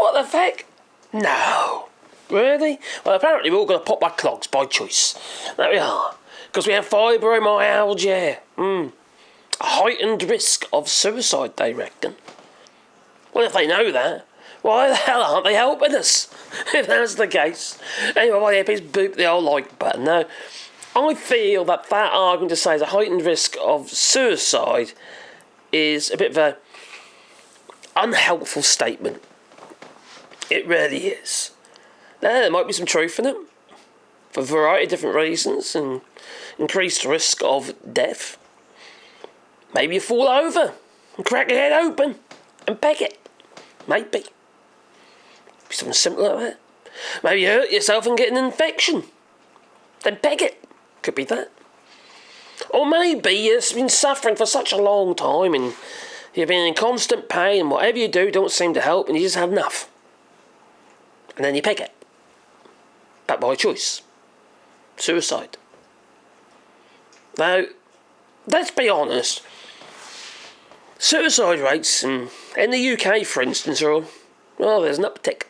What the feck? No. Really? Well, apparently we're all going to pop our clogs by choice. There we are. Because we have fibromyalgia. A heightened risk of suicide, they reckon. Well, if they know that, why the hell aren't they helping us? If that's the case. Anyway, well, yeah, please boop the old like button. Now, I feel that argument to say is a heightened risk of suicide is a bit of an unhelpful statement. It really is. Now, there might be some truth in it, for a variety of different reasons, and increased risk of death. Maybe you fall over and crack your head open and peg it. Maybe. Be something simple like that. Maybe you hurt yourself and get an infection. Then peg it. Could be that. Or maybe you've been suffering for such a long time and you've been in constant pain and whatever you do don't seem to help and you just had enough. And then you peg it. But by choice. Suicide. Now, let's be honest. Suicide rates in the UK, for instance, there's an uptick.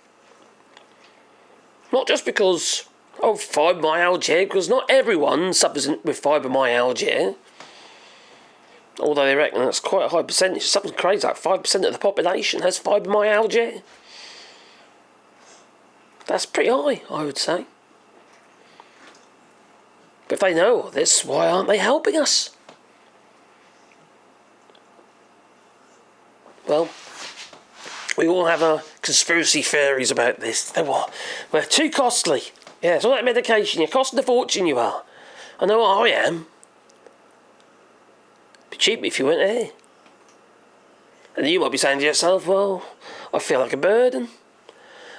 Not just because of fibromyalgia, because not everyone suffers with fibromyalgia. Although they reckon that's quite a high percentage. Something crazy, like 5% of the population has fibromyalgia. That's pretty high, I would say. But if they know all this, why aren't they helping us? Well, we all have our conspiracy theories about this. We're too costly. Yeah, it's all that medication. You're costing a fortune, you are. I know I am. Be cheap if you weren't here. And you might be saying to yourself, well, I feel like a burden.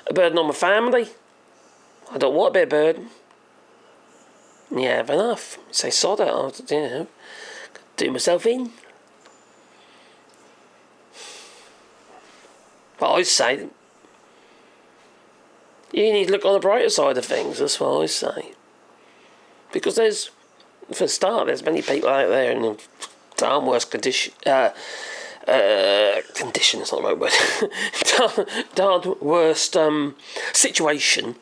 A burden on my family. I don't want to be a burden. And you have enough. You say, sod it, do myself in. But I say, you need to look on the brighter side of things, that's what I say. Because for a start, there's many people out there in a darn worse condition, condition is not the right word, darn worst situation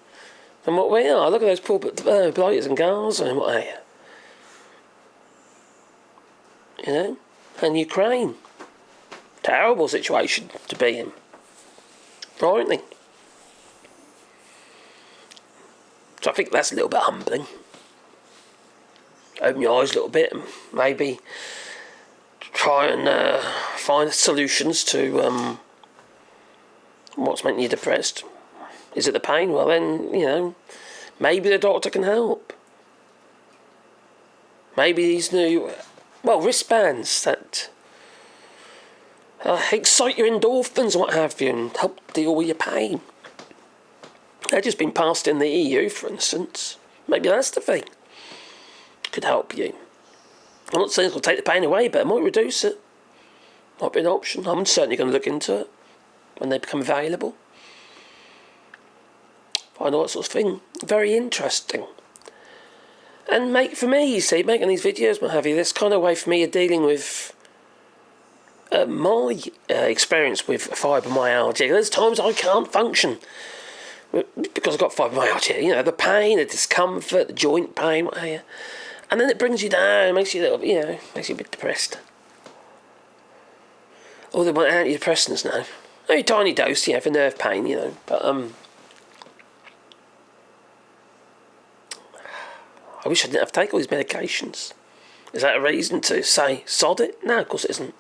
than what we are. Look at those poor blighters and girls and what have you. And Ukraine. Terrible situation to be in. Frightening. So I think that's a little bit humbling. Open your eyes a little bit and maybe try and find solutions to what's making you depressed. Is it the pain? Well then, maybe the doctor can help. Maybe these new, wristbands that excite your endorphins and what have you and help deal with your pain. They've just been passed in the EU, for instance. Maybe that's the thing. Could help you. I'm not saying it's going to take the pain away, but it might reduce it. Might be an option. I'm certainly going to look into it when they become available. Find all that sort of thing. Very interesting. And for me, you see, making these videos, what have you, this kind of way for me of dealing with my experience with fibromyalgia. There's times I can't function because I've got fibromyalgia. The pain, the discomfort, the joint pain, what have you. And then it brings you down, makes you a little, makes you a bit depressed. Or they want antidepressants now. Only a tiny dose, for nerve pain, But I wish I didn't have to take all these medications. Is that a reason to say sod it? No, of course it isn't.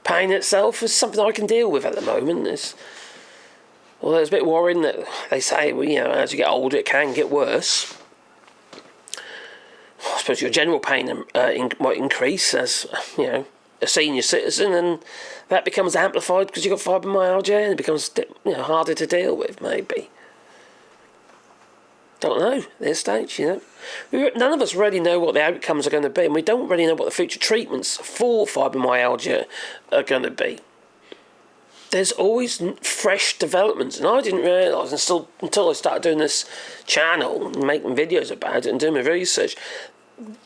Pain itself is something I can deal with at the moment. It's a bit worrying that they say, as you get older, it can get worse. I suppose your general pain might increase as, a senior citizen, and that becomes amplified because you've got fibromyalgia and it becomes, harder to deal with, maybe. Don't know at this stage, None of us really know what the outcomes are going to be, and we don't really know what the future treatments for fibromyalgia are going to be. There's always fresh developments, and I didn't realise until I started doing this channel and making videos about it and doing my research,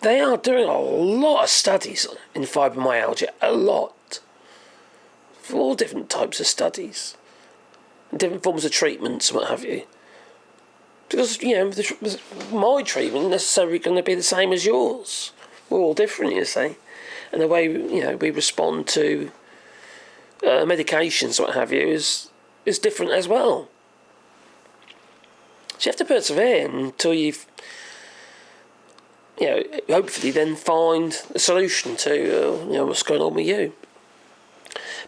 they are doing a lot of studies in fibromyalgia, a lot. For all different types of studies. different forms of treatments, what have you. Because, my treatment isn't necessarily going to be the same as yours. We're all different, you see. And the way, we respond to medications, what have you, is different as well. So you have to persevere until you've, hopefully then find a solution to, what's going on with you.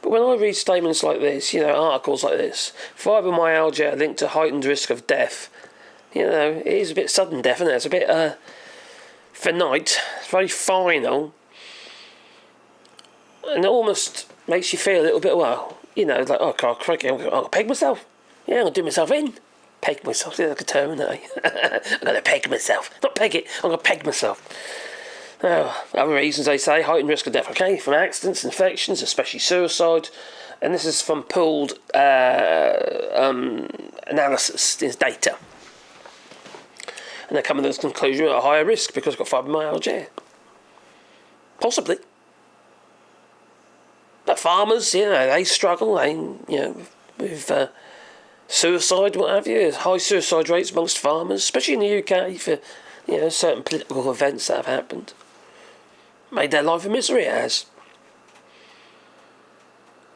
But when I read statements like this, articles like this, fibromyalgia linked to heightened risk of death, it is a bit sudden death, isn't it? It's a bit finite, it's very final, and it almost makes you feel a little bit, like, oh, God, crikey, I'm going to peg myself. Yeah, I'm going to do myself in. Peg myself, like a terminator. I'm going to peg myself. Not peg it, I'm going to peg myself. Other reasons, they say, heightened risk of death, okay, from accidents, infections, especially suicide, and this is from pooled analysis, this data. And they're coming to this conclusion at a higher risk because I've got fibromyalgia. Possibly. But farmers, they struggle, with suicide, what have you. There's high suicide rates amongst farmers, especially in the UK for, certain political events that have happened. Made their life a misery, it has.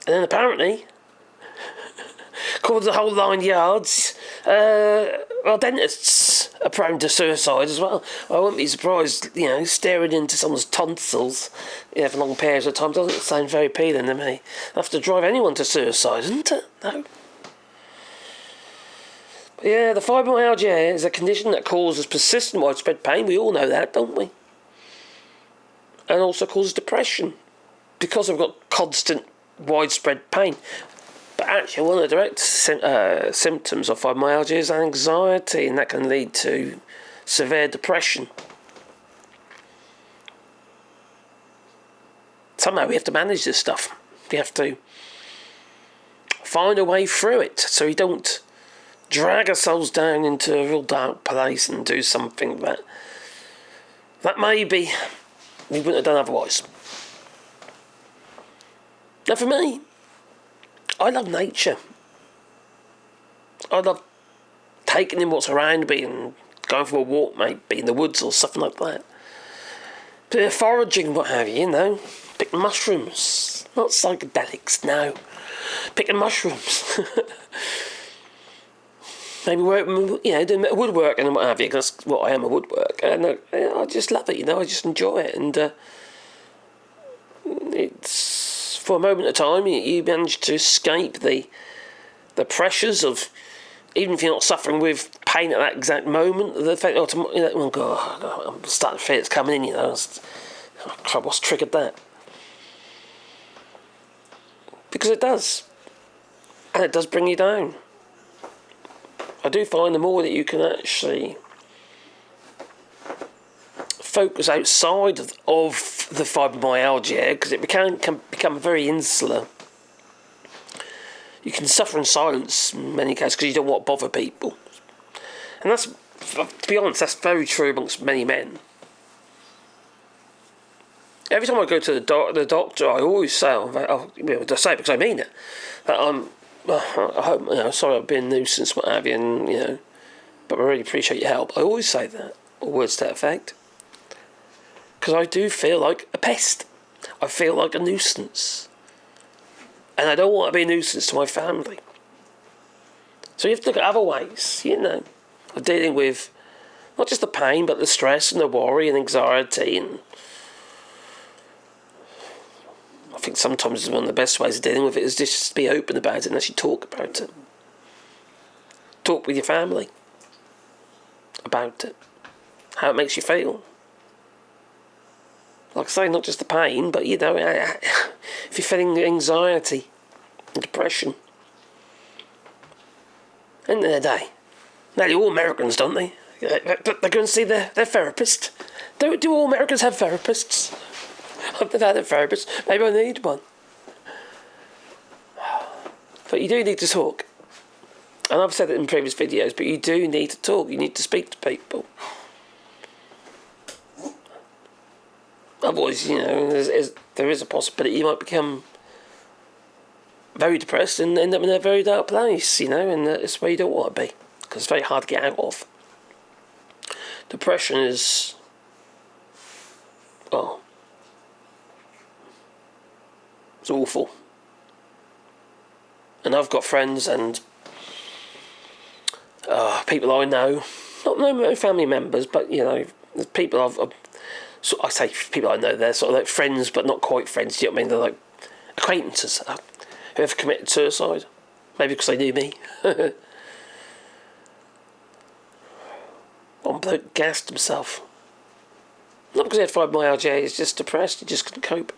And then apparently, according to the whole 9 yards, dentists are prone to suicide as well. I wouldn't be surprised, staring into someone's tonsils, for long periods of time doesn't sound very appealing to me. Enough to drive anyone to suicide, isn't it? No. But yeah, the fibromyalgia is a condition that causes persistent widespread pain. We all know that, don't we? And also causes depression because I've got constant widespread pain. But actually, one of the direct symptoms of fibromyalgia is anxiety, and that can lead to severe depression. Somehow we have to manage this stuff. We have to find a way through it so we don't drag ourselves down into a real dark place and do something that maybe we wouldn't have done otherwise. Now for me, I love nature. I love taking in what's around me and going for a walk, maybe in the woods or something like that. Bit of foraging, what have you, Picking mushrooms. Not psychedelics, no. Picking mushrooms. Maybe work, doing woodwork and what have you, because I am a woodworker, and I just love it, I just enjoy it, and it's, for a moment of time, you manage to escape the pressures of, even if you're not suffering with pain at that exact moment, the fact, oh God, I'm starting to feel it's coming in, what's triggered that? Because it does, and it does bring you down. I do find the more that you can actually focus outside of the fibromyalgia, because it can become very insular. You can suffer in silence in many cases because you don't want to bother people. And that's, to be honest, that's very true amongst many men. Every time I go to the doctor, I always say, I say it because I mean it, that I hope, sorry I've been a nuisance, what have you, and, but I really appreciate your help. I always say that, or words to that effect. Because I do feel like a pest. I feel like a nuisance. And I don't want to be a nuisance to my family. So you have to look at other ways, of dealing with not just the pain, but the stress and the worry and anxiety. And I think sometimes one of the best ways of dealing with it is just to be open about it and actually talk about it. Talk with your family about it. How it makes you feel. Like I say, not just the pain, but, if you're feeling anxiety and depression. End of the day, nearly all Americans, don't they? They go and see their therapist. Do all Americans have therapists? I've never had a therapist. Maybe I need one. But you do need to talk. And I've said it in previous videos, but you do need to talk. You need to speak to people. Otherwise, there is a possibility you might become very depressed and end up in a very dark place, and it's where you don't want to be, because it's very hard to get out of. Depression is, it's awful. And I've got friends and people I know, not no family members, but people I say people I know, they're sort of like friends, but not quite friends. Do you know what I mean? They're like acquaintances who have committed suicide, maybe because they knew me. One bloke gassed himself, not because he had fibromyalgia. He's just depressed. He just couldn't cope,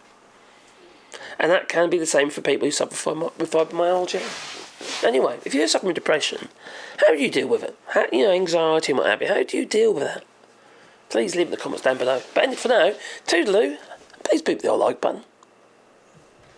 and that can be the same for people who suffer with fibromyalgia. Anyway, if you're suffering with depression, how do you deal with it? Anxiety and what have you. How do you deal with that? Please leave in the comments down below. But for now, toodaloo. Please beep the old like button.